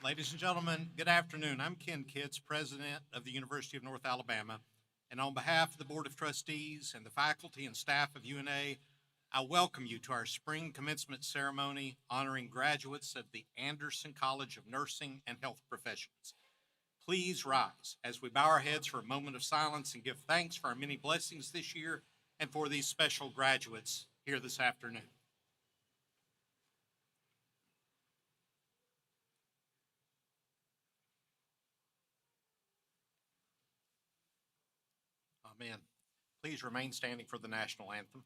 Ladies and gentlemen, good afternoon. I'm Ken Kitts, President of the University of North Alabama, and on behalf of the Board of Trustees and the faculty and staff of UNA, I welcome you to our spring commencement ceremony honoring graduates of the Anderson College of Nursing and Health Professions. Please rise as we bow our heads for a moment of silence and give thanks for our many blessings this year and for these special graduates here this afternoon. Amen. Please remain standing for the national anthem.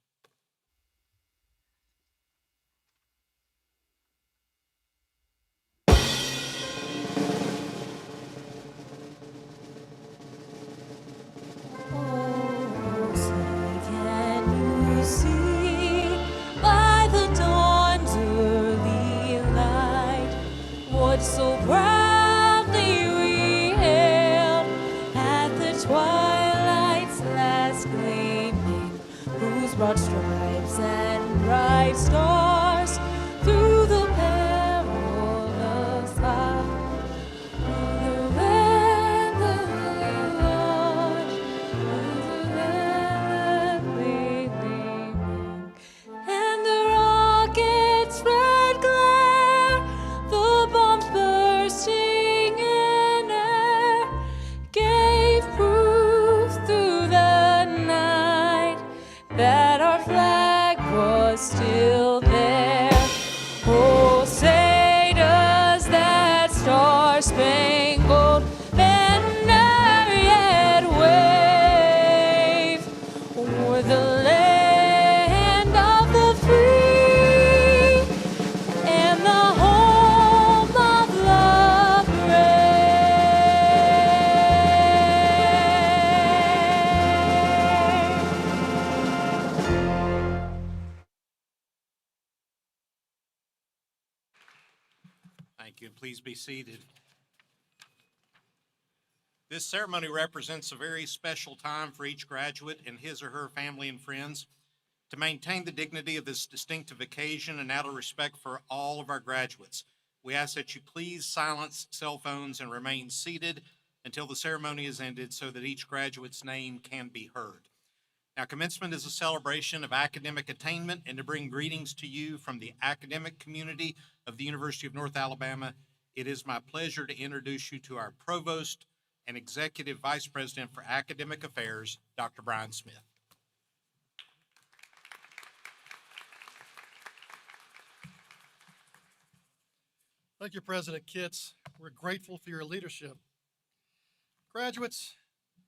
So proudly we hailed at the twilight's last gleaming, whose broad stripes and bright stars through the perilous path, through the land of the Lord, through the land gleaming, and the rocket's red glare, the bombs bursting in air, gave proof through the night that our flag was still there. Oh, say does that star-spangled banner yet wave o'er the land of the free and the home of love Thank you, and please be seated. This ceremony represents a very special time for each graduate and his or her family and friends. To maintain the dignity of this distinctive occasion and out of respect for all of our graduates, we ask that you please silence cell phones and remain seated until the ceremony is ended so that each graduate's name can be heard. Now, commencement is a celebration of academic attainment, and to bring greetings to you from the academic community of the University of North Alabama, it is my pleasure to introduce you to our Provost and Executive Vice President for Academic Affairs, Dr. Brian Smith. Thank you, President Kitts. We're grateful for your leadership. Graduates,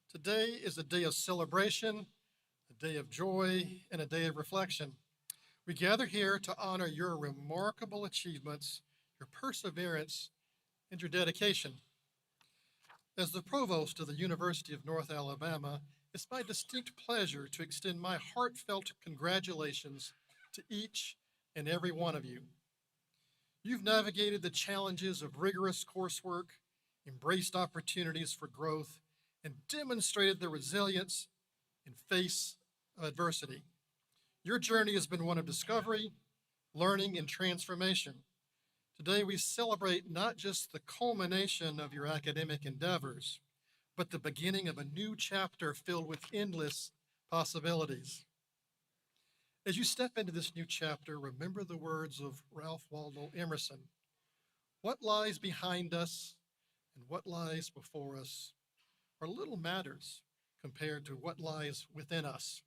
today is a day of celebration, a day of joy, and a day of reflection. We gather here to honor your remarkable achievements, your perseverance, and your dedication. As the Provost of the University of North Alabama, it's my distinct pleasure to extend my heartfelt congratulations to each and every one of you. You've navigated the challenges of rigorous coursework, embraced opportunities for growth, and demonstrated the resilience in face of adversity. Your journey has been one of discovery, learning, and transformation. Today, we celebrate not just the culmination of your academic endeavors, but the beginning of a new chapter filled with endless possibilities. As you step into this new chapter, remember the words of Ralph Waldo Emerson. What lies behind us and what lies before us are little matters compared to what lies within us.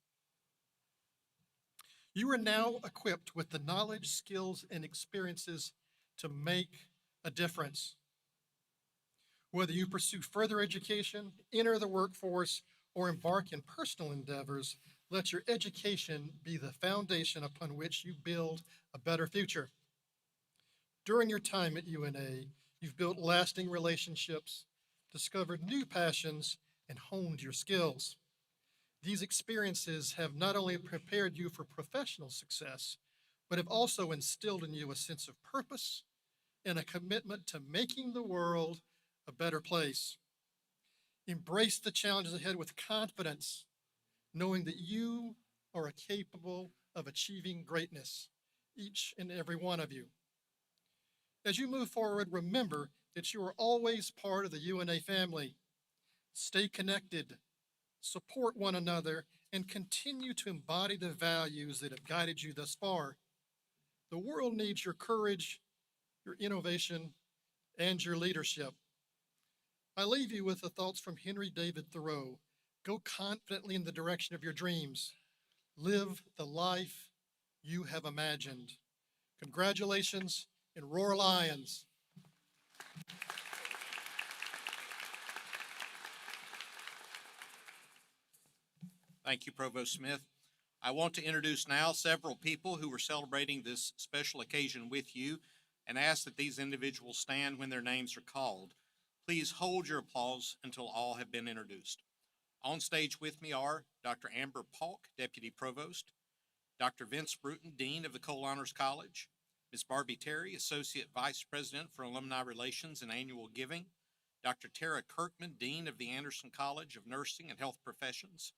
You are now equipped with the knowledge, skills, and experiences to make a difference. Whether you pursue further education, enter the workforce, or embark in personal endeavors, let your education be the foundation upon which you build a better future. During your time at UNA, you've built lasting relationships, discovered new passions, and honed your skills. These experiences have not only prepared you for professional success, but have also instilled in you a sense of purpose and a commitment to making the world a better place. Embrace the challenges ahead with confidence, knowing that you are capable of achieving greatness, each and every one of you. As you move forward, remember that you are always part of the UNA family. Stay connected, support one another, and continue to embody the values that have guided you thus far. The world needs your courage, your innovation, and your leadership. I leave you with the thoughts from Henry David Thoreau. Go confidently in the direction of your dreams. Live the life you have imagined. Congratulations and roar Lions. Thank you, Provost Smith. I want to introduce now several people who are celebrating this special occasion with you and ask that these individuals stand when their names are called. Please hold your applause until all have been introduced. On stage with me are Dr. Amber Polk, Deputy Provost, Dr. Vince Bruton, Dean of the Cole Honors College, Ms. Barbie Terry, Associate Vice President for Alumni Relations and Annual Giving, Dr. Tara Kirkman, Dean of the Anderson College of Nursing and Health Professions,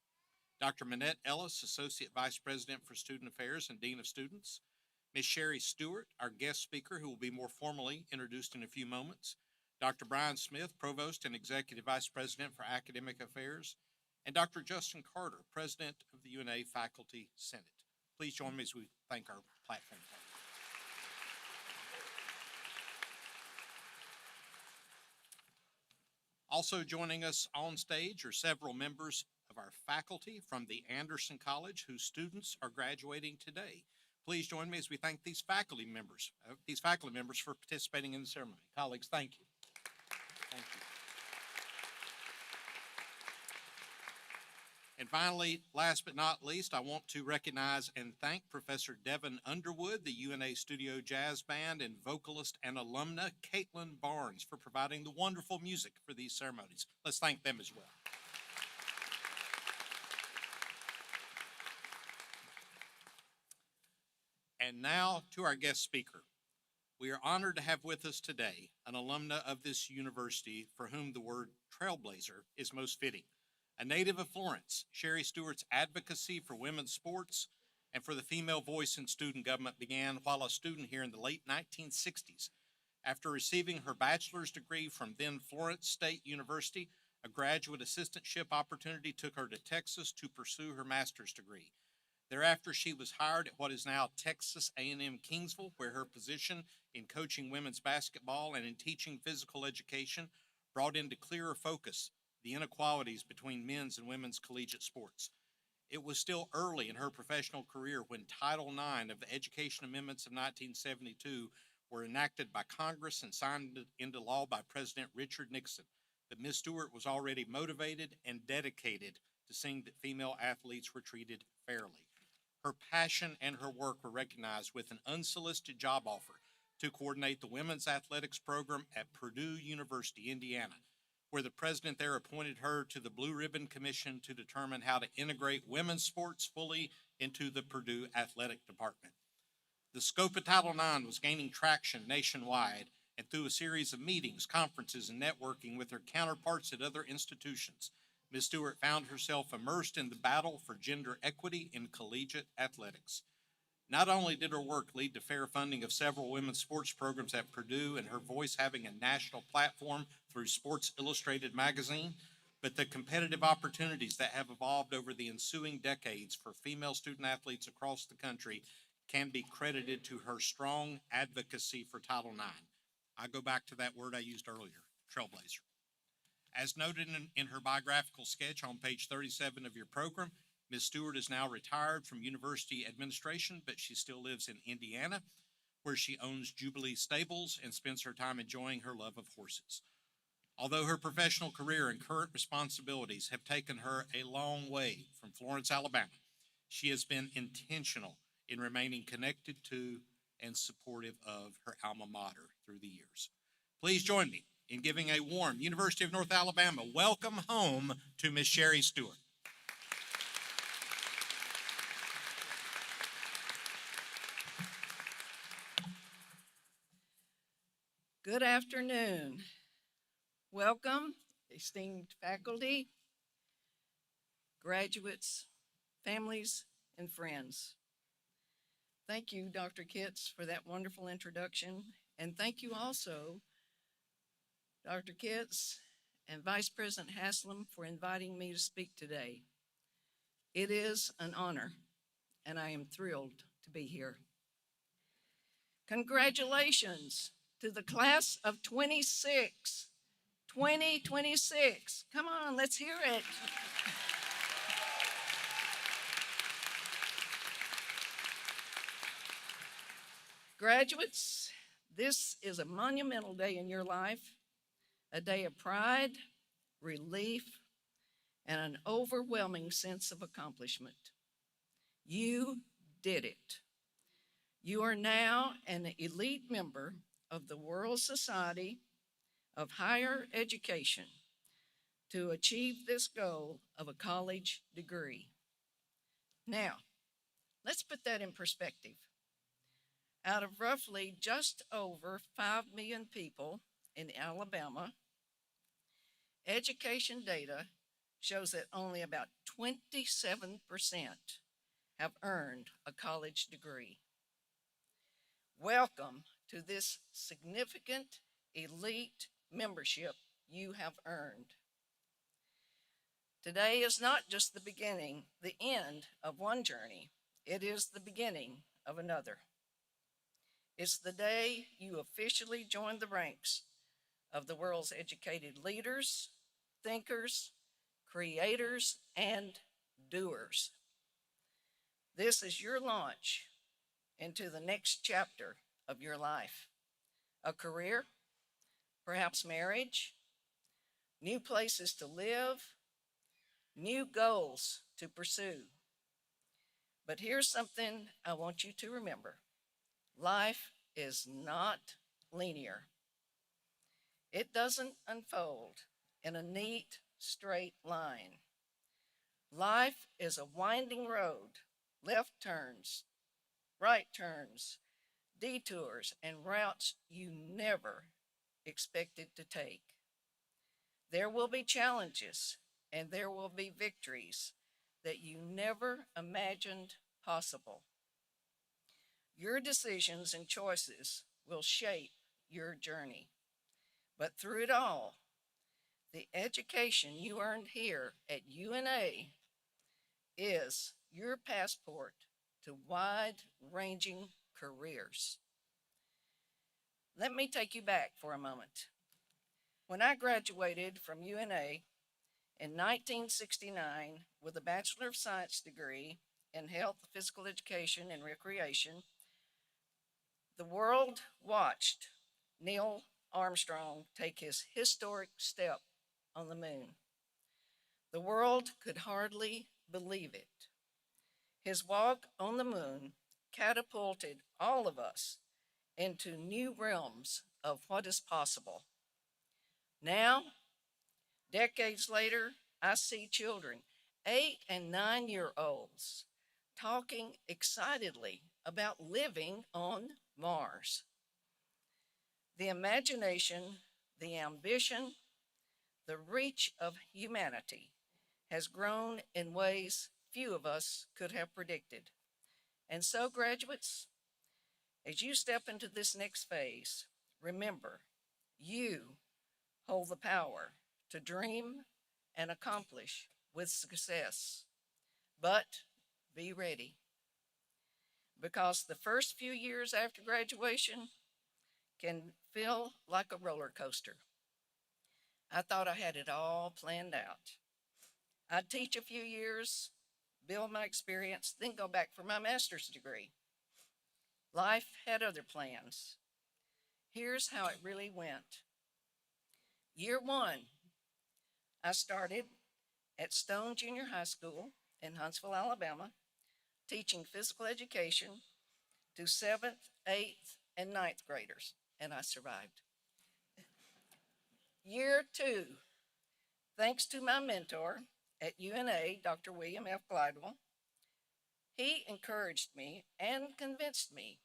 Dr. Manette Ellis, Associate Vice President for Student Affairs and Dean of Students, Ms. Sherry Stewart, our guest speaker, who will be more formally introduced in a few moments, Dr. Brian Smith, Provost and Executive Vice President for Academic Affairs, and Dr. Justin Carter, President of the UNA Faculty Senate. Please join me as we thank our platform partners. Also joining us on stage are several members of our faculty from the Anderson College whose students are graduating today. Please join me as we thank these faculty members for participating in the ceremony. Colleagues, thank you. Thank you. And finally, last but not least, I want to recognize and thank Professor Devin Underwood, the UNA Studio Jazz Band, and vocalist and alumna Caitlin Barnes for providing the wonderful music for these ceremonies. Let's thank them as well. And now to our guest speaker. We are honored to have with us today an alumna of this university for whom the word trailblazer is most fitting. A native of Florence, Sherry Stewart's advocacy for women's sports and for the female voice in student government began while a student here in the late 1960s. After receiving her bachelor's degree from then Florence State University, a graduate assistantship opportunity took her to Texas to pursue her master's degree. Thereafter, she was hired at what is now Texas A&M Kingsville, where her position in coaching women's basketball and in teaching physical education brought into clearer focus the inequalities between men's and women's collegiate sports. It was still early in her professional career when Title IX of the Education Amendments of 1972 were enacted by Congress and signed into law by President Richard Nixon. But Ms. Stewart was already motivated and dedicated to seeing that female athletes were treated fairly. Her passion and her work were recognized with an unsolicited job offer to coordinate the women's athletics program at Purdue University, Indiana, where the president there appointed her to the Blue Ribbon Commission to determine how to integrate women's sports fully into the Purdue athletic department. The scope of Title IX was gaining traction nationwide, and through a series of meetings, conferences, and networking with her counterparts at other institutions, Ms. Stewart found herself immersed in the battle for gender equity in collegiate athletics. Not only did her work lead to fair funding of several women's sports programs at Purdue and her voice having a national platform through Sports Illustrated magazine, but the competitive opportunities that have evolved over the ensuing decades for female student athletes across the country can be credited to her strong advocacy for Title IX. I go back to that word I used earlier, trailblazer. As noted in her biographical sketch on page 37 of your program, Ms. Stewart is now retired from university administration, but she still lives in Indiana, where she owns Jubilee Stables and spends her time enjoying her love of horses. Although her professional career and current responsibilities have taken her a long way from Florence, Alabama, she has been intentional in remaining connected to and supportive of her alma mater through the years. Please join me in giving a warm University of North Alabama welcome home to Ms. Sherry Stewart. Good afternoon. Welcome, esteemed faculty, graduates, families, and friends. Thank you, Dr. Kitts, for that wonderful introduction, and thank you also Dr. Kitts, and Vice President Haslam for inviting me to speak today. It is an honor, and I am thrilled to be here. Congratulations to the class of 2026. Come on, let's hear it. Graduates, this is a monumental day in your life, a day of pride, relief, and an overwhelming sense of accomplishment. You did it. You are now an elite member of the World Society of Higher Education to achieve this goal of a college degree. Now, let's put that in perspective. Out of roughly just over 5 million people in Alabama, education data shows that only about 27% have earned a college degree. Welcome to this significant elite membership you have earned. Today is not just the beginning, the end of one journey. It is the beginning of another. It's the day you officially join the ranks of the world's educated leaders, thinkers, creators, and doers. This is your launch into the next chapter of your life. A career, perhaps marriage, new places to live, new goals to pursue. But here's something I want you to remember. Life is not linear. It doesn't unfold in a neat, straight line. Life is a winding road, left turns, right turns, detours, and routes you never expected to take. There will be challenges and there will be victories that you never imagined possible. Your decisions and choices will shape your journey. But through it all, the education you earned here at UNA is your passport to wide-ranging careers. Let me take you back for a moment. When I graduated from UNA in 1969 with a Bachelor of Science degree in Health, Physical Education, and Recreation, the world watched Neil Armstrong take his historic step on the moon. The world could hardly believe it. His walk on the moon catapulted all of us into new realms of what is possible. Now, decades later, I see children, 8 and 9-year-olds, talking excitedly about living on Mars. The imagination, the ambition, the reach of humanity has grown in ways few of us could have predicted. And so, graduates, as you step into this next phase, remember, you hold the power to dream and accomplish with success. But be ready, because the first few years after graduation can feel like a roller coaster. I thought I had it all planned out. I'd teach a few years, build my experience, then go back for my master's degree. Life had other plans. Here's how it really went. Year one, I started at Stone Junior High School in Huntsville, Alabama, teaching physical education to 7th, 8th, and 9th graders, and I survived. Year two, thanks to my mentor at UNA, Dr. William F. Glidewell, he encouraged me and convinced me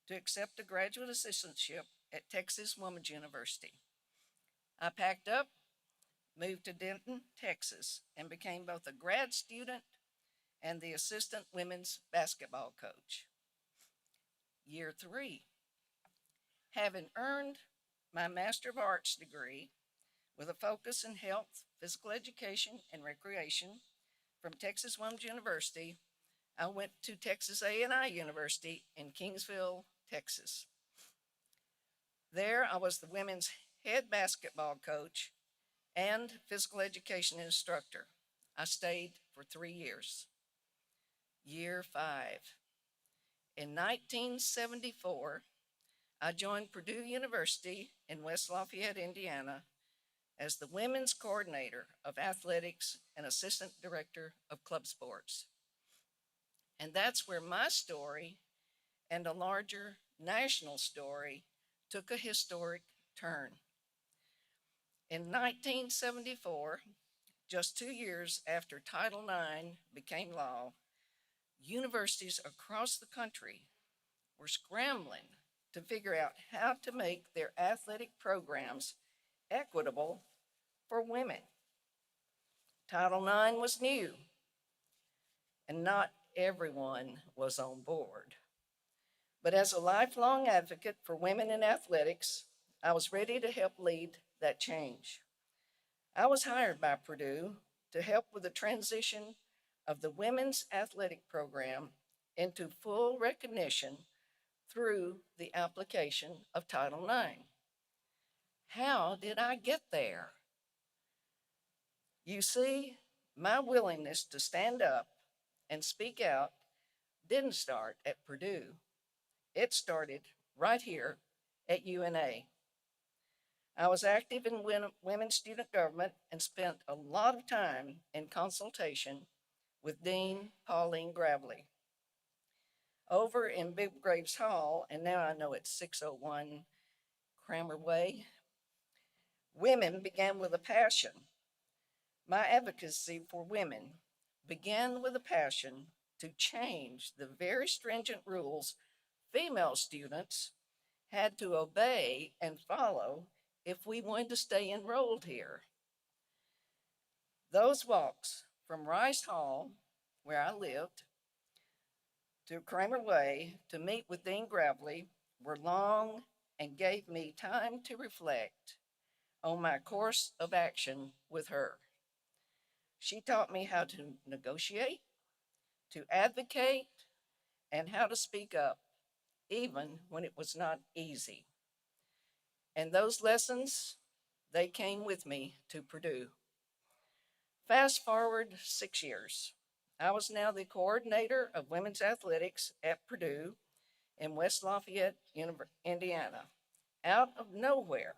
to accept a graduate assistantship at Texas Woman's University. I packed up, moved to Denton, Texas, and became both a grad student and the assistant women's basketball coach. Year three, having earned my Master of Arts degree with a focus in health, physical education, and recreation from Texas Women's University. I went to Texas A&I University in Kingsville, Texas. There, I was the women's head basketball coach and physical education instructor. I stayed for 3 years. Year 5. In 1974, I joined Purdue University in West Lafayette, Indiana, as the women's coordinator of athletics and assistant director of club sports. And that's where my story and a larger national story took a historic turn. In 1974, just 2 years after Title IX became law, universities across the country were scrambling to figure out how to make their athletic programs equitable for women. Title IX was new, and not everyone was on board. But as a lifelong advocate for women in athletics, I was ready to help lead that change. I was hired by Purdue to help with the transition of the women's athletic program into full recognition through the application of Title IX. How did I get there? You see, my willingness to stand up and speak out didn't start at Purdue. It started right here at UNA. I was active in women's student government and spent a lot of time in consultation with Dean Pauline Gravely. Over in Big Graves Hall, and now I know it's 601 Cramer Way, women began with a passion. My advocacy for women began with a passion to change the very stringent rules female students had to obey and follow if we wanted to stay enrolled here. Those walks from Rice Hall, where I lived, to Kramer Way to meet with Dean Gravely were long and gave me time to reflect on my course of action with her. She taught me how to negotiate, to advocate, and how to speak up, even when it was not easy. And those lessons, they came with me to Purdue. Fast forward 6 years. I was now the coordinator of women's athletics at Purdue in West Lafayette, Indiana. Out of nowhere,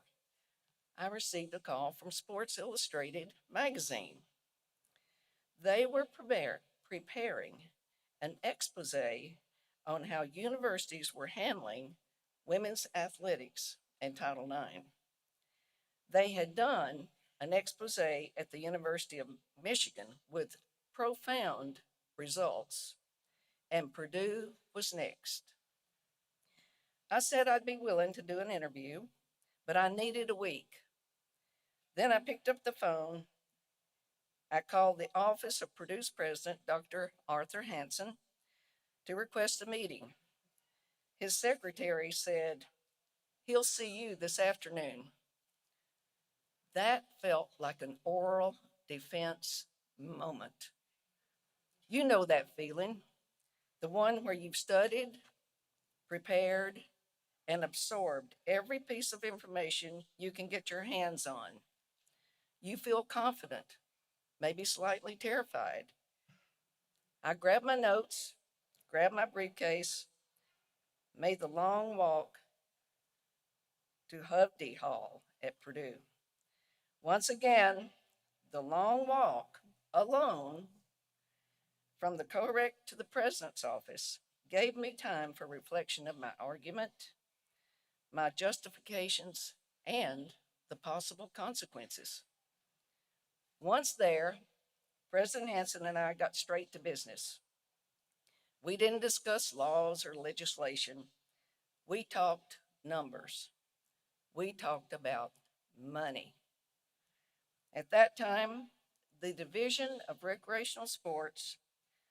I received a call from Sports Illustrated magazine. They were preparing an expose on how universities were handling women's athletics and Title IX. They had done an expose at the University of Michigan with profound results, and Purdue was next. I said I'd be willing to do an interview, but I needed a week. Then I picked up the phone. I called the office of Purdue's president, Dr. Arthur Hansen, to request a meeting. His secretary said, "He'll see you this afternoon." That felt like an oral defense moment. You know that feeling, the one where you've studied, prepared, and absorbed every piece of information you can get your hands on. You feel confident, maybe slightly terrified. I grabbed my notes, grabbed my briefcase, made the long walk to Hovde Hall at Purdue. Once again, the long walk alone from the co-rec to the president's office gave me time for reflection of my argument, my justifications, and the possible consequences. Once there, President Hansen and I got straight to business. We didn't discuss laws or legislation. We talked numbers. We talked about money. At that time, the Division of Recreational Sports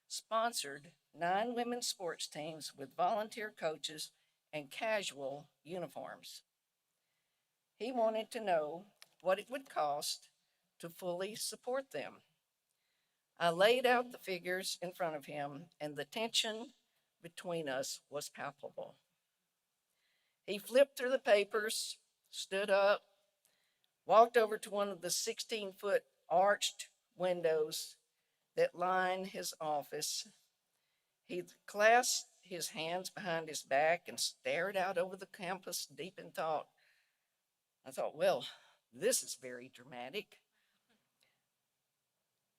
sponsored 9 women's sports teams with volunteer coaches and casual uniforms. He wanted to know what it would cost to fully support them. I laid out the figures in front of him, and the tension between us was palpable. He flipped through the papers, stood up, walked over to one of the 16-foot arched windows that line his office. He clasped his hands behind his back and stared out over the campus deep in thought. I thought, well, this is very dramatic.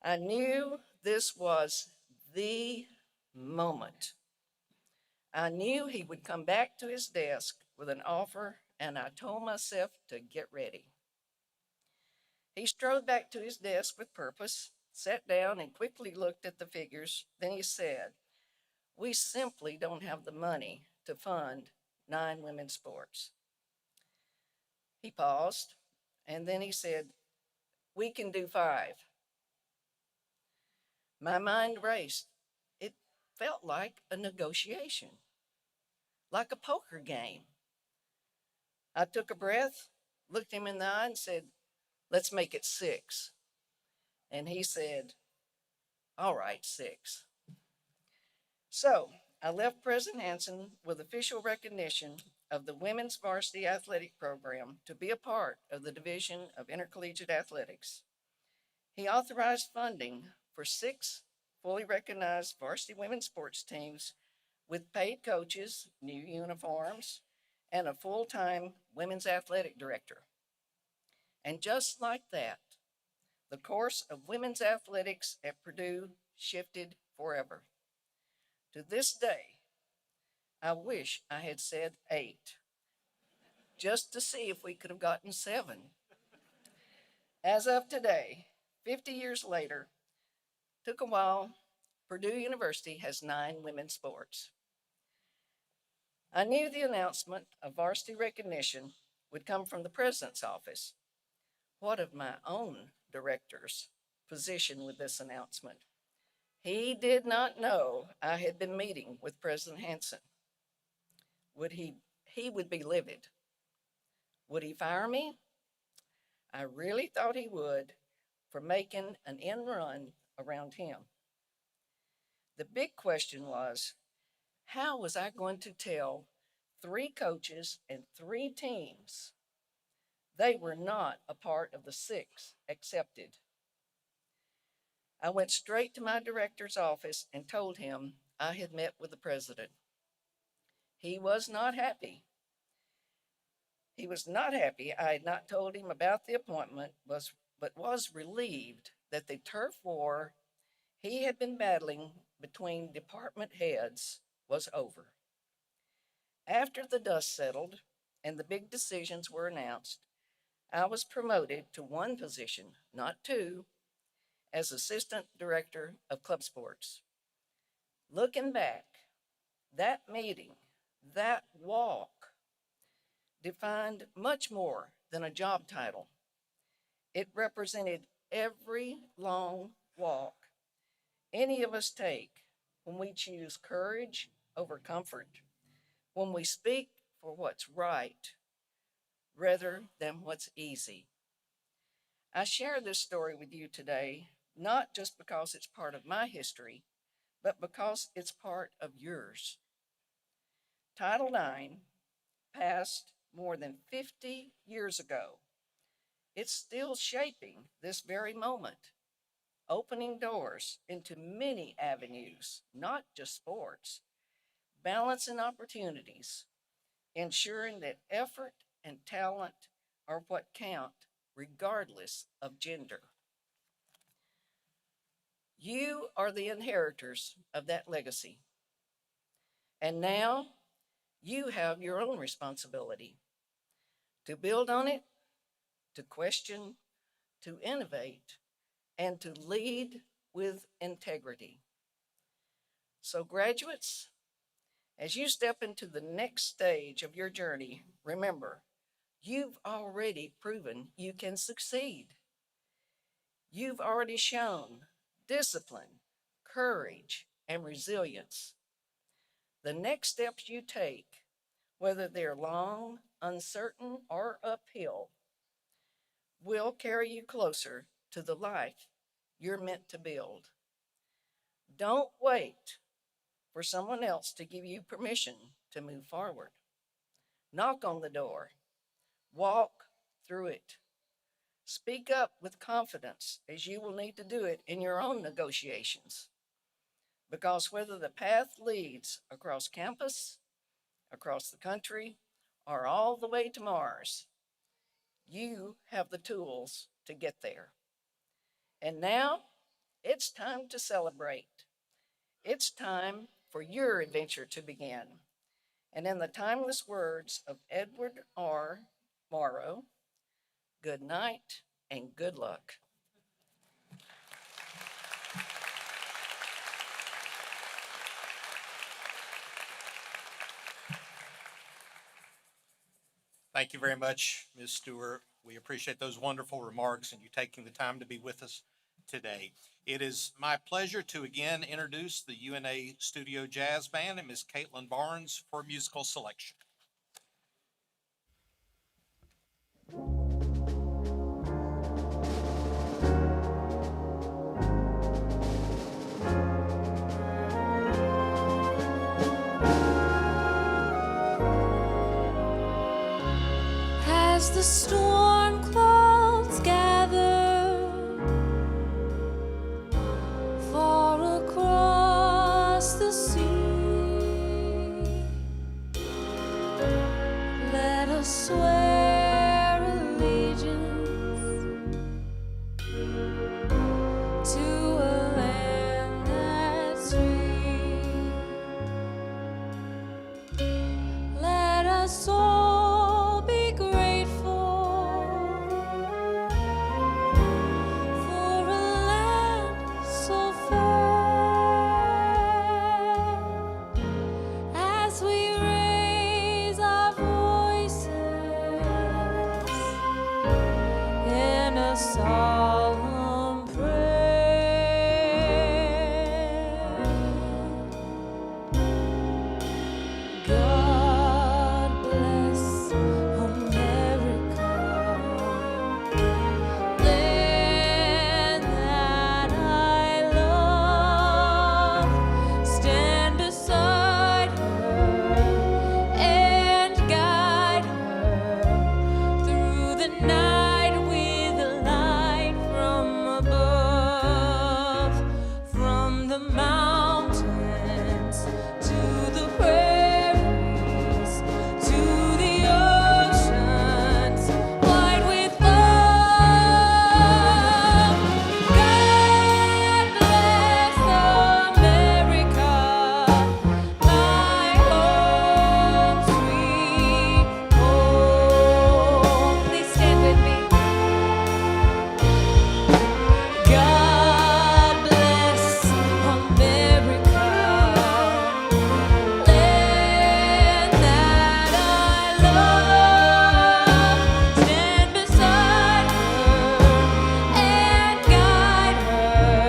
I knew this was the moment. I knew he would come back to his desk with an offer, and I told myself to get ready. He strode back to his desk with purpose, sat down, and quickly looked at the figures. Then he said, "We simply don't have the money to fund 9 women's sports." He paused, and then he said, "We can do 5." My mind raced. It felt like a negotiation, like a poker game. I took a breath, looked him in the eye, and said, "Let's make it 6." And he said, "All right, 6." So I left President Hansen with official recognition of the women's varsity athletic program to be a part of the Division of Intercollegiate Athletics. He authorized funding for 6 fully recognized varsity women's sports teams with paid coaches, new uniforms, and a full-time women's athletic director. And just like that, the course of women's athletics at Purdue shifted forever. To this day, I wish I had said 8, just to see if we could have gotten 7. As of today, 50 years later, took a while, Purdue University has 9 women's sports. I knew the announcement of varsity recognition would come from the president's office. What of my own director's position with this announcement? He did not know I had been meeting with President Hansen. He would be livid. Would he fire me? I really thought he would for making an end run around him. The big question was, how was I going to tell 3 coaches and 3 teams they were not a part of the 6 accepted? I went straight to my director's office and told him I had met with the president. He was not happy. He was not happy I had not told him about the appointment, but was relieved that the turf war he had been battling between department heads was over. After the dust settled and the big decisions were announced, I was promoted to 1 position, not 2, as assistant director of club sports. Looking back, that meeting, that walk, defined much more than a job title. It represented every long walk any of us take when we choose courage over comfort, when we speak for what's right rather than what's easy. I share this story with you today, not just because it's part of my history, but because it's part of yours. Title IX passed more than 50 years ago. It's still shaping this very moment, opening doors into many avenues, not just sports, balance and opportunities, ensuring that effort and talent are what count regardless of gender. You are the inheritors of that legacy. And now you have your own responsibility to build on it, to question, to innovate, and to lead with integrity. So, graduates, as you step into the next stage of your journey, remember, you've already proven you can succeed. You've already shown discipline, courage, and resilience. The next steps you take whether they're long, uncertain, or uphill, will carry you closer to the life you're meant to build. Don't wait for someone else to give you permission to move forward. Knock on the door, walk through it. Speak up with confidence, as you will need to do it in your own negotiations. Because whether the path leads across campus, across the country, or all the way to Mars, you have the tools to get there. And now it's time to celebrate. It's time for your adventure to begin. And in the timeless words of Edward R. Morrow, good night and good luck. Thank you very much, Ms. Stewart. We appreciate those wonderful remarks and you taking the time to be with us today. It is my pleasure to again introduce the UNA Studio Jazz Band and Ms. Caitlin Barnes for musical selection. As the storm clouds gather far across the sea, let us swear allegiance to a land that's free. Let us all be grateful for a land so fair. As we raise our voices in a solemn prayer, God bless America, land that I love. Stand beside her and guide her through the night with a light from above, from the mountains to the prairies, to the oceans wide with love. God bless America, my home sweet home. Please stand with me. God bless America, land that I love. Stand beside her and guide her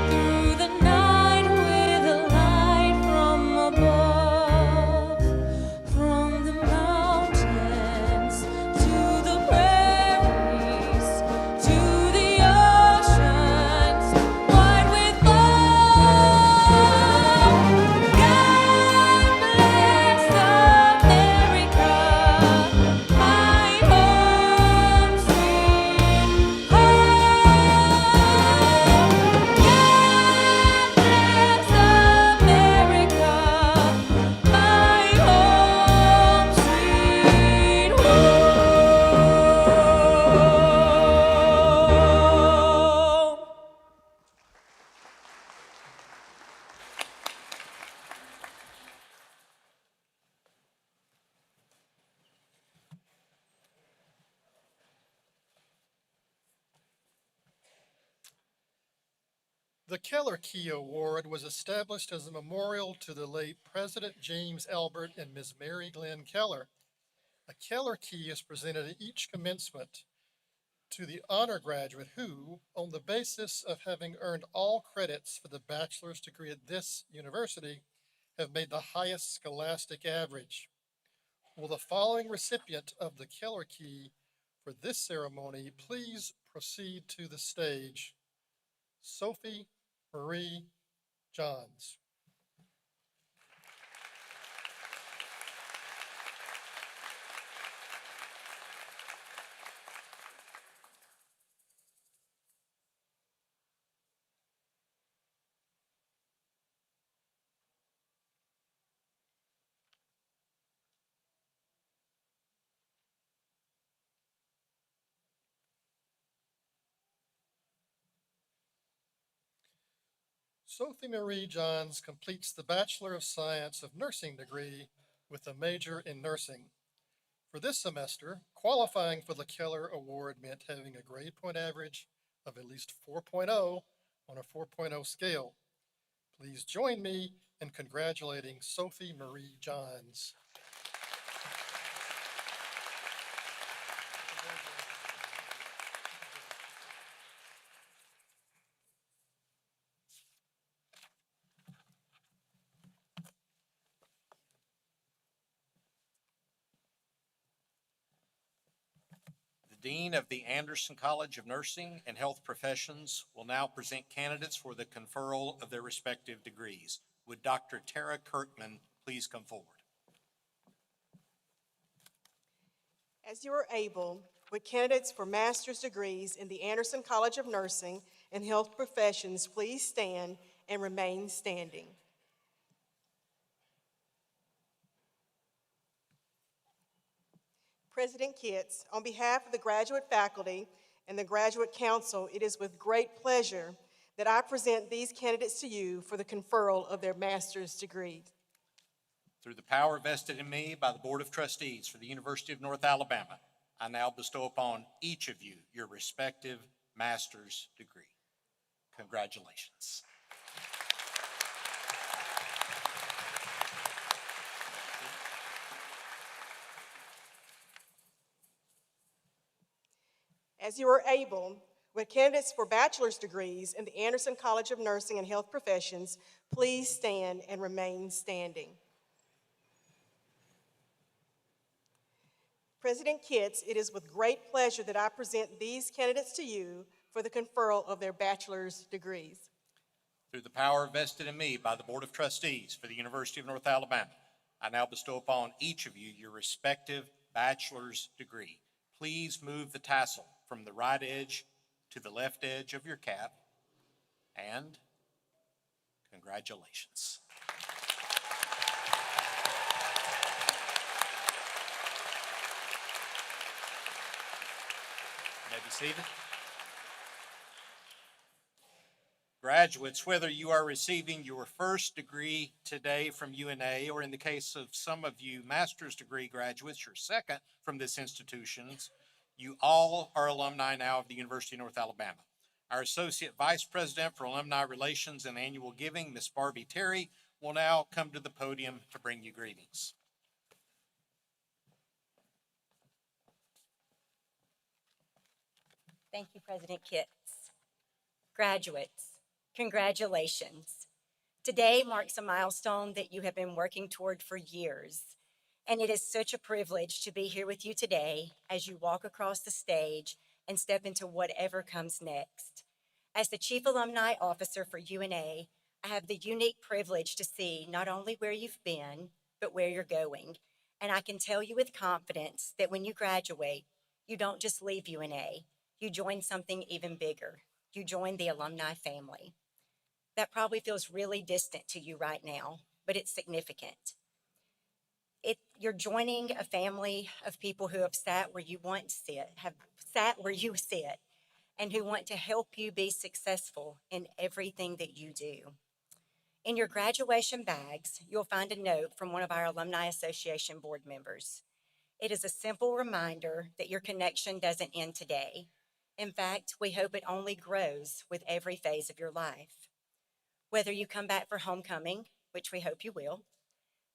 through the night with a light from above, from the mountains to the prairies, to the oceans wide with love. God bless America, my home sweet home. God bless America, my home sweet home. The Keller Key Award was established as a memorial to the late President James Albert and Ms. Mary Glenn Keller. A Keller Key is presented at each commencement to the honor graduate who, on the basis of having earned all credits for the bachelor's degree at this university, have made the highest scholastic average. Will the following recipient of the Keller Key for this ceremony please proceed to the stage? Sophie Marie Johns. Sophie Marie Johns completes the Bachelor of Science of Nursing degree with a major in nursing. For this semester, qualifying for the Keller Award meant having a grade point average of at least 4.0 on a 4.0 scale. Please join me in congratulating Sophie Marie Johns. The Dean of the Anderson College of Nursing and Health Professions will now present candidates for the conferral of their respective degrees. Would Dr. Tara Kirkman please come forward? As you are able, would candidates for master's degrees in the Anderson College of Nursing and Health Professions please stand and remain standing? President Kitts, on behalf of the graduate faculty and the Graduate Council, it is with great pleasure that I present these candidates to you for the conferral of their master's degrees. Through the power vested in me by the Board of Trustees for the University of North Alabama, I now bestow upon each of you your respective master's degree. Congratulations. As you are able, would candidates for bachelor's degrees in the Anderson College of Nursing and Health Professions please stand and remain standing? President Kitts, it is with great pleasure that I present these candidates to you for the conferral of their bachelor's degrees. Through the power vested in me by the Board of Trustees for the University of North Alabama, I now bestow upon each of you your respective bachelor's degree. Please move the tassel from the right edge to the left edge of your cap, and congratulations. You may be seated. Graduates, whether you are receiving your first degree today from UNA, or in the case of some of you master's degree graduates, your second from this institution, you all are alumni now of the University of North Alabama. Our Associate Vice President for Alumni Relations and Annual Giving, Ms. Barbie Terry, will now come to the podium to bring you greetings. Thank you, President Kitts. Graduates, congratulations. Today marks a milestone that you have been working toward for years, and it is such a privilege to be here with you today as you walk across the stage and step into whatever comes next. As the Chief Alumni Officer for UNA, I have the unique privilege to see not only where you've been, but where you're going. And I can tell you with confidence that when you graduate, you don't just leave UNA, you join something even bigger. You join the alumni family. That probably feels really distant to you right now, but it's significant. You're joining a family of people who have sat where you want to sit, have sat where you sit, and who want to help you be successful in everything that you do. In your graduation bags, you'll find a note from one of our Alumni Association board members. It is a simple reminder that your connection doesn't end today. In fact, we hope it only grows with every phase of your life. Whether you come back for homecoming, which we hope you will,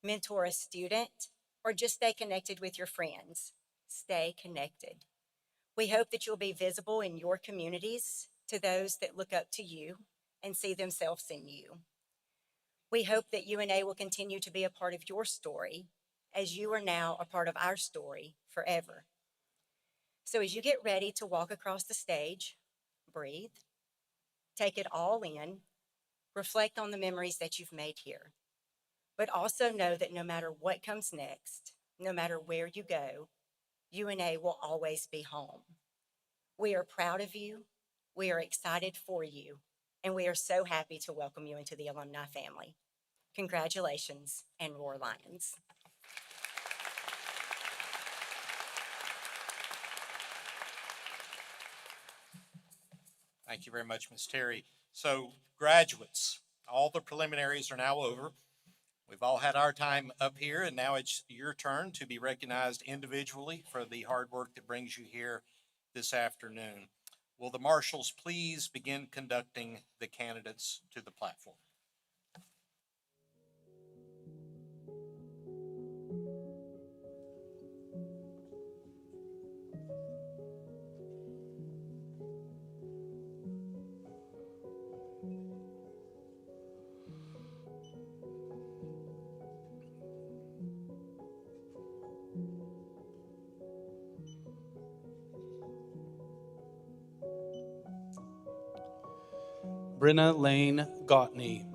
mentor a student, or just stay connected with your friends, stay connected. We hope that you'll be visible in your communities to those that look up to you and see themselves in you. We hope that UNA will continue to be a part of your story as you are now a part of our story forever. So as you get ready to walk across the stage, breathe, take it all in, reflect on the memories that you've made here, but also know that no matter what comes next, no matter where you go, UNA will always be home. We are proud of you, we are excited for you, and we are so happy to welcome you into the alumni family. Congratulations, and roar Lions. Thank you very much, Ms. Terry. So, graduates, all the preliminaries are now over. We've all had our time up here, and now it's your turn to be recognized individually for the hard work that brings you here this afternoon. Will the marshals please begin conducting the candidates to the platform? Brenna Lane Gottney.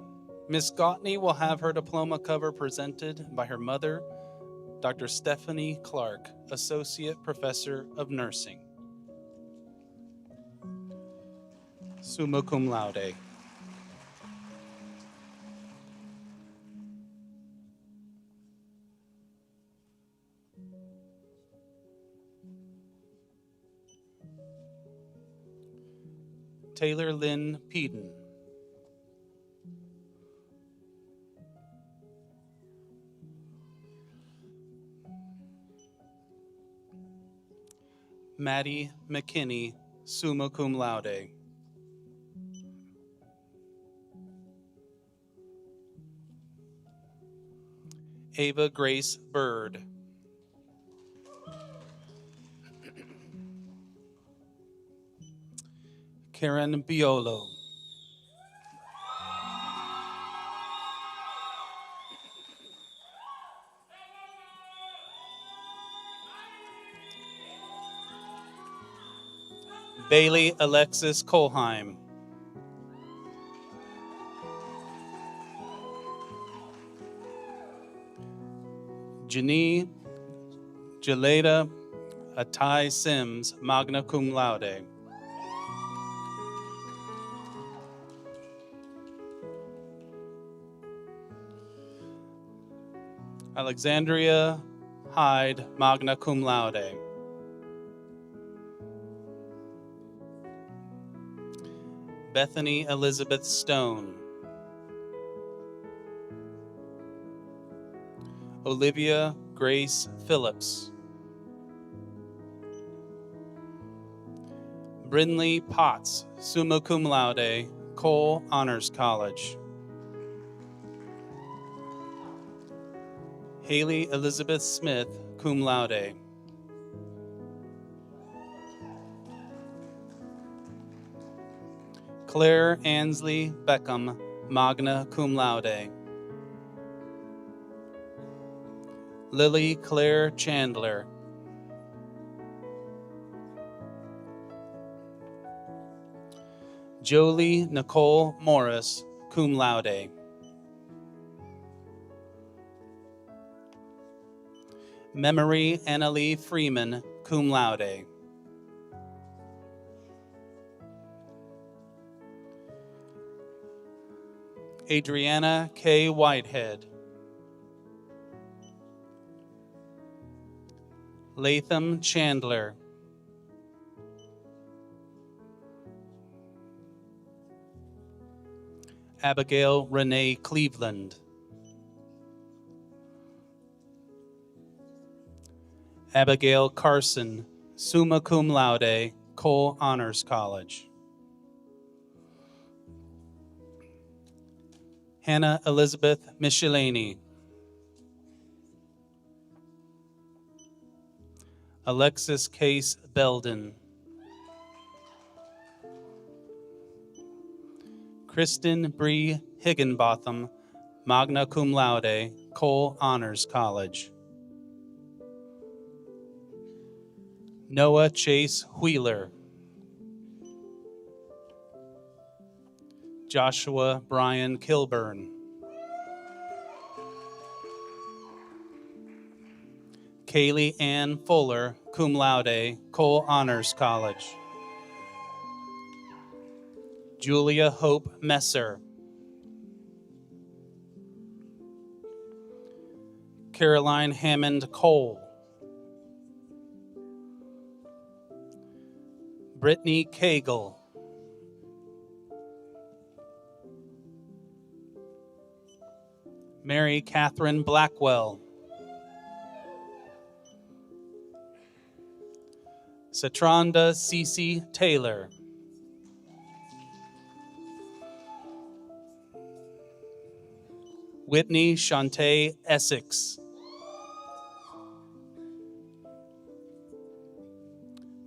Miss Gottney will have her diploma cover presented by her mother, Dr. Stephanie Clark, Associate Professor of Nursing. Summa cum laude. Taylor Lynn Peden. Maddie McKinney, summa cum laude. Ava Grace Bird. Karen Biolo. Bailey Alexis Kolheim. Janie Jeleda Atai Sims, magna cum laude. Alexandria Hyde, magna cum laude. Bethany Elizabeth Stone. Olivia Grace Phillips. Brinley Potts, summa cum laude, Cole Honors College. Haley Elizabeth Smith, cum laude. Claire Ansley Beckham, magna cum laude. Lily Claire Chandler. Jolie Nicole Morris, cum laude. Memory Annalie Freeman, cum laude. Adriana K. Whitehead. Latham Chandler. Abigail Renee Cleveland. Abigail Carson, summa cum laude, Cole Honors College. Hannah Elizabeth Michelini. Alexis Case Belden. Kristen Bree Higginbotham, magna cum laude, Cole Honors College. Noah Chase Wheeler. Joshua Brian Kilburn. Kaylee Ann Fuller, cum laude, Cole Honors College. Julia Hope Messer. Caroline Hammond Cole. Brittany Cagle. Mary Catherine Blackwell. Satronda Cece Taylor. Whitney Shantae Essex.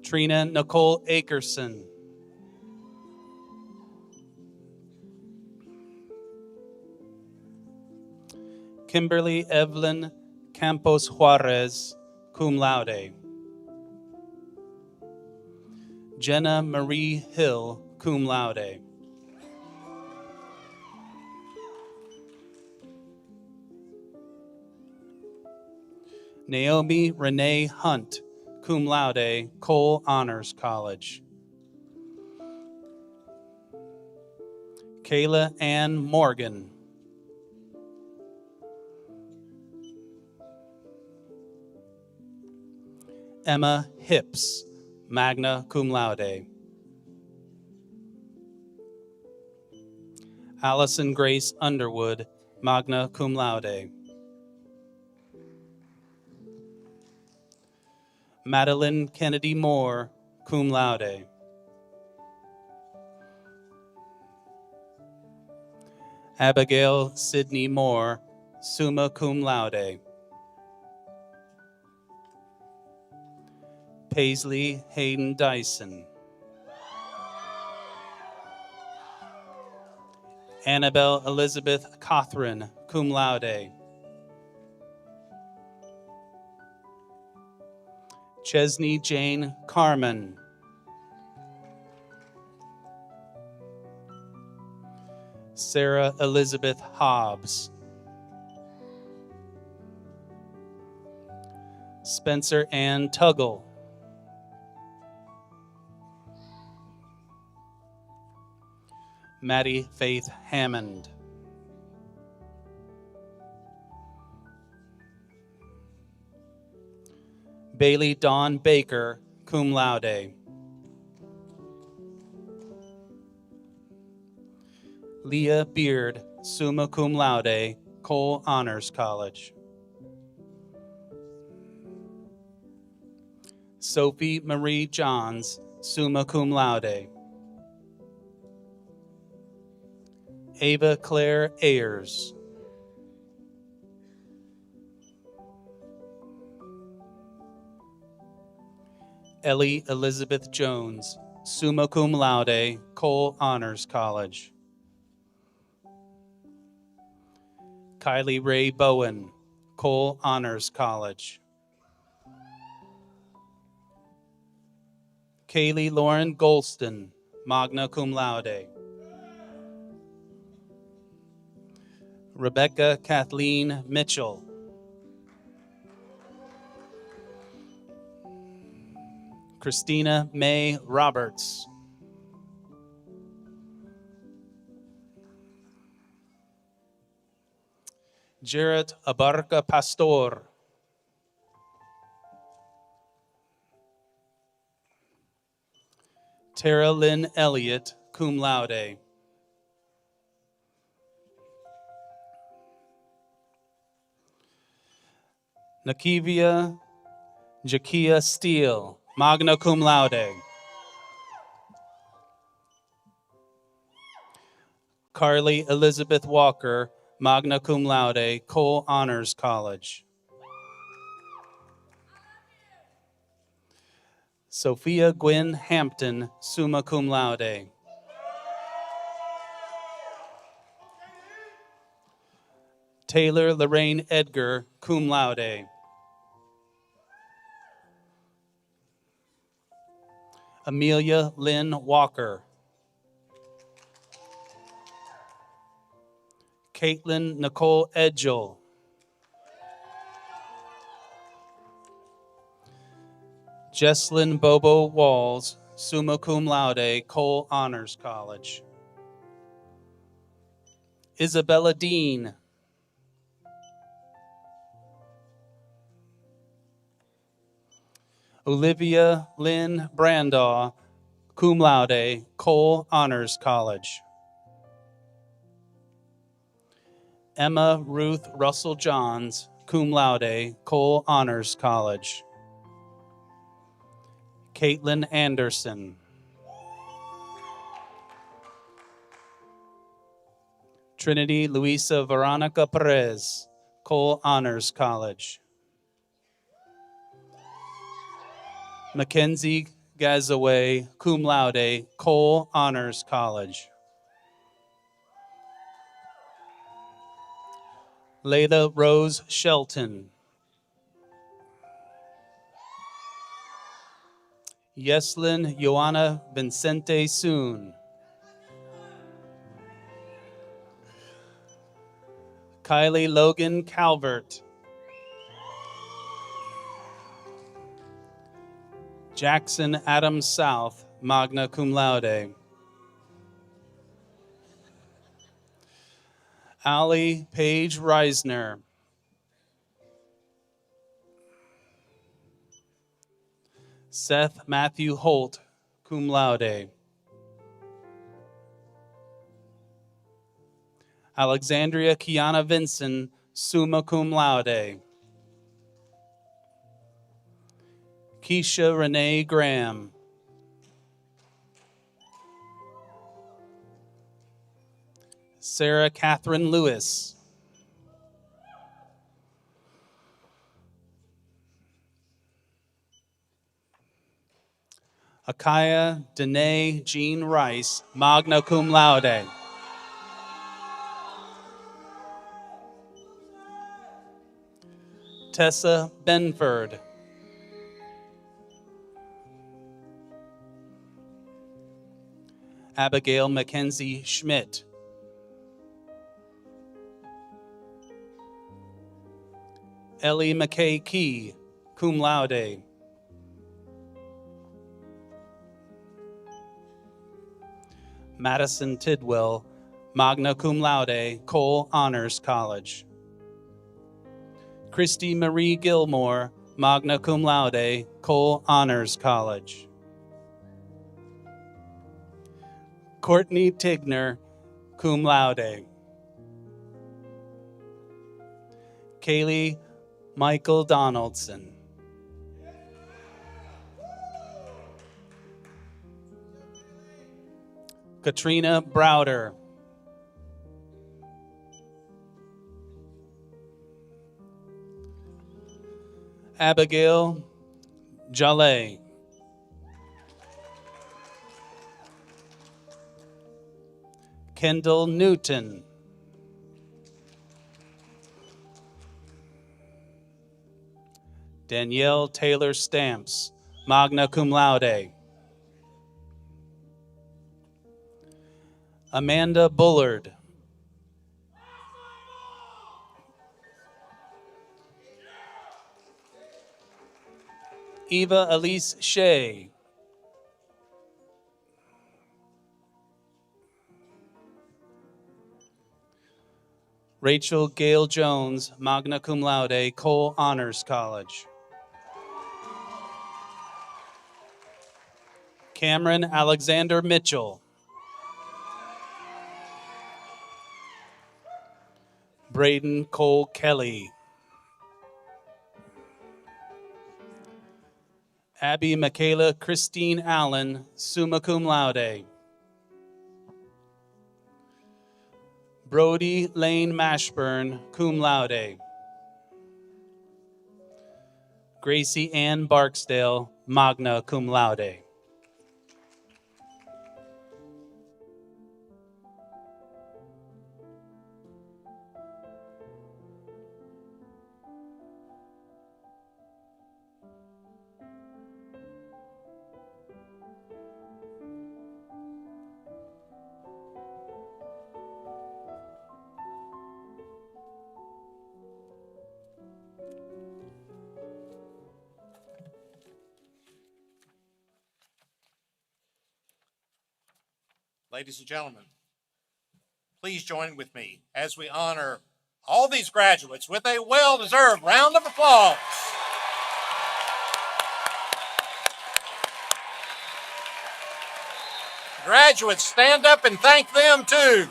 Trina Nicole Akerson. Kimberly Evelyn Campos Juarez, cum laude. Jenna Marie Hill, cum laude. Naomi Renee Hunt, cum laude, Cole Honors College. Kayla Ann Morgan. Emma Hips, magna cum laude. Allison Grace Underwood, magna cum laude. Madeline Kennedy Moore, cum laude. Abigail Sidney Moore, summa cum laude. Paisley Hayden Dyson. Annabelle Elizabeth Cothran, cum laude. Chesney Jane Carmen. Sarah Elizabeth Hobbs. Spencer Ann Tuggle. Maddie Faith Hammond. Bailey Dawn Baker, cum laude. Leah Beard, summa cum laude, Cole Honors College. Sophie Marie Johns, summa cum laude. Ava Claire Ayers. Ellie Elizabeth Jones, summa cum laude, Cole Honors College. Kylie Ray Bowen, Cole Honors College. Kaylee Lauren Golston, magna cum laude. Rebecca Kathleen Mitchell. Christina May Roberts. Jarrett Abarca Pastor. Tara Lynn Elliott, cum laude. Nakivia Jakia Steele, magna cum laude. Carly Elizabeth Walker, magna cum laude, Cole Honors College. Sophia Gwynn Hampton, summa cum laude. Taylor Lorraine Edgar, cum laude. Amelia Lynn Walker. Caitlin Nicole Edgel. Jesslyn Bobo Walls, summa cum laude, Cole Honors College. Isabella Dean. Olivia Lynn Brandaw, cum laude, Cole Honors College. Emma Ruth Russell Johns, cum laude, Cole Honors College. Caitlin Anderson. Trinity Luisa Veronica Perez, Cole Honors College. Mackenzie Gazaway, cum laude, Cole Honors College. Layla Rose Shelton. Yeslin Joanna Vincente Soon. Kylie Logan Calvert. Jackson Adam South, magna cum laude. Allie Paige Reisner. Seth Matthew Holt, cum laude. Alexandria Kiana Vinson, summa cum laude. Keisha Renee Graham. Sarah Catherine Lewis. Akaya Danae Jean Rice, magna cum laude. Tessa Benford. Abigail Mackenzie Schmidt. Ellie McKay Key, cum laude. Madison Tidwell, magna cum laude, Cole Honors College. Christy Marie Gilmore, magna cum laude, Cole Honors College. Courtney Tigner, cum laude. Kaylee Michael Donaldson. Katrina Browder. Abigail Jaleh. Kendall Newton. Danielle Taylor Stamps, magna cum laude. Amanda Bullard. Eva Elise Shea. Rachel Gail Jones, magna cum laude, Cole Honors College. Cameron Alexander Mitchell. Braden Cole Kelly. Abby Michaela Christine Allen, summa cum laude. Brody Lane Mashburn, cum laude. Gracie Ann Barksdale, magna cum laude. Ladies and gentlemen, please join with me as we honor all these graduates with a well-deserved round of applause. Graduates, stand up and thank them too.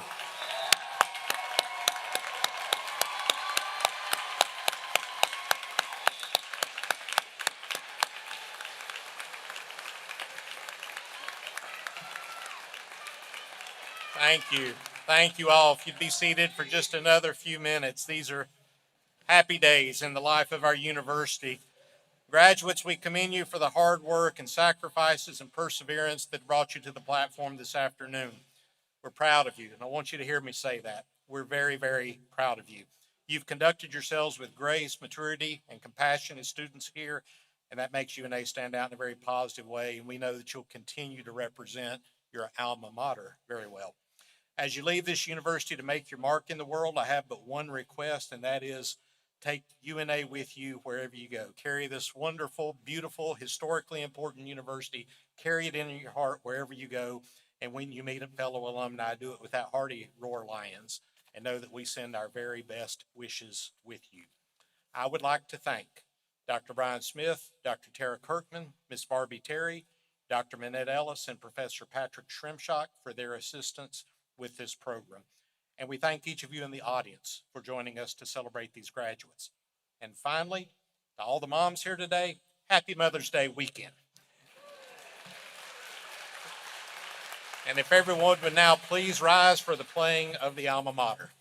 Thank you. Thank you all. If you'd be seated for just another few minutes. These are happy days in the life of our university. Graduates, we commend you for the hard work and sacrifices and perseverance that brought you to the platform this afternoon. We're proud of you, and I want you to hear me say that. We're very, very proud of you. You've conducted yourselves with grace, maturity, and compassion as students here, and that makes UNA stand out in a very positive way, and we know that you'll continue to represent your alma mater very well. As you leave this university to make your mark in the world, I have but one request, and that is take UNA with you wherever you go. Carry this wonderful, beautiful, historically important university. Carry it in your heart wherever you go. And when you meet a fellow alumni, do it with that hearty roar, Lions, and know that we send our very best wishes with you. I would like to thank Dr. Brian Smith, Dr. Tara Kirkman, Ms. Barbie Terry, Dr. Manette Ellis, and Professor Patrick Shrimshock for their assistance with this program. And we thank each of you in the audience for joining us to celebrate these graduates. And finally, to all the moms here today, happy Mother's Day weekend. And if everyone would now please rise for the playing of the alma mater.